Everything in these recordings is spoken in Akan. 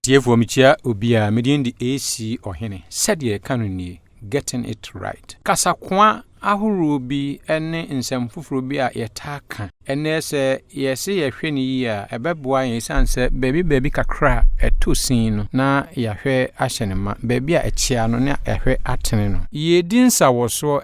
Tiefo michia obia medin di AC ohene SƐDEƐ YɛKA no NIE getting it right. Kasa kwa ahuru bi ene nsɛm foforo bi a yɛta ka ene sɛ yɛse yɛhwɛ ne yi a ɛbɛboa yɛn san sɛ baabi kakra ɛto sin no na yɛhwɛ ahyɛ ne ma baabi a ɛkyea no na yɛhwɛ atene no. Yɛredi nsawɔsoɔ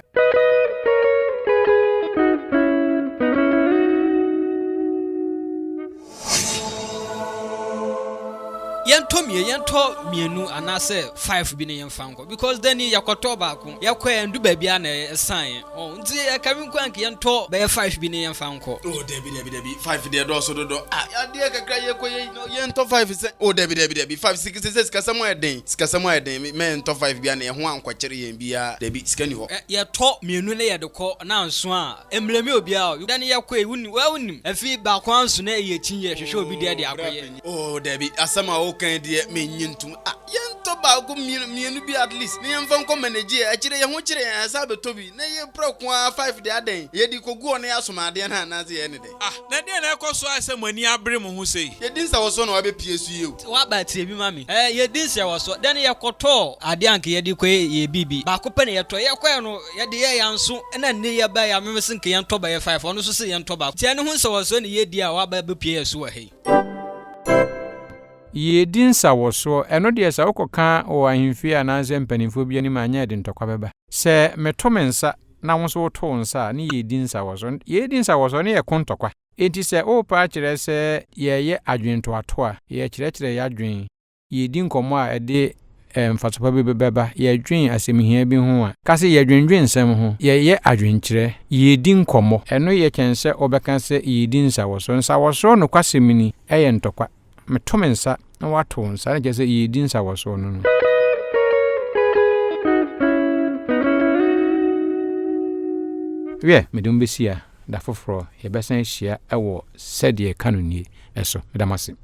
yɛntɔ mienu anase 5 bi ne yɛmfa nkɔ because then yakɔtɔ baako yakɔ ndu baabi a na ɛsan nti ɛkabi nkɔ anke yɛntɔ bɛyɛ 5 bi ne yɛmfa nkɔ debi 5 de dɔso dodo adeɛ kakra yɛkɔ yɛntɔ 5 sɛ debi 5 6 sikasɛm ayɛ den me ntɔ 5 bi a na ɛho ankɔkyere yɛn bia debi sika ni hɔ yɛtɔ mienu ne yɛde kɔ na nso a emblemi obi a dan yakɔ wunim afi baako anso na yɛkyin yɛ hwehwɛ obi de akɔyɛ debi asɛm a wokan de menyintum yɛntɔ baako mienu bi at least ne yɛmfa nkɔ manage akyire yɛho kyere yɛn asa bɛtɔ na yɛprɛ ko a 5 de adan yɛdi kogu ne asomade na anaze yɛ ne de na de na ɛkɔ so asɛ mani abre mo ho sei yɛdi nsawɔsoɔ na wabɛpie so yɛ o waba tie bi mami yɛdi nsawɔsoɔ dan yɛkɔtɔ ade anke yɛdi kɔ yɛ bibi baako pɛ ne yɛtɔ yɛkɔ no yɛde yɛ yanso na ne yɛba yɛ amemse nke yɛntɔ ba yɛ 5 ɔno so se yɛntɔ baako tie ne ho nsawɔsoɔ ne yɛdi a waba bɛpie yɛ so wɔ hei. Yɛredi nsawɔsoɔ ɛno deɛ sɛ wokɔka wɔ ahemfie anaasɛ mpanimfoɔ bi anim anya de ntɔkwa bɛba sɛ meto me nsa na wo nso woto nsa ne yɛredi nsawɔsoɔ ne yɛko ntɔkwa enti sɛ wopa kyerɛ sɛ yɛyɛ adwentoato a yɛkyerɛkyerɛ yɛ adwen yɛdi nkɔmmɔ a ɛde mfasopa bi bɛba yɛdwen asɛmhia bi ho a ka sɛ yɛdwendwen nsɛm ho yɛyɛ adwenkyerɛ yɛdi nkɔmmɔ ɛno yɛ kyɛn sɛ wobɛka sɛ yɛredi nsawɔsoɔ no kwasɛm ni ɛyɛ ntɔkwa meto me nsa na wato nsa na kyerɛ sɛ yɛredi nsawɔsoɔ no medom bɛsi a da foforɔ yɛbɛsan ahyia ɛwɔ SƐDEƐ YɛKA no NIE ɛso medamase.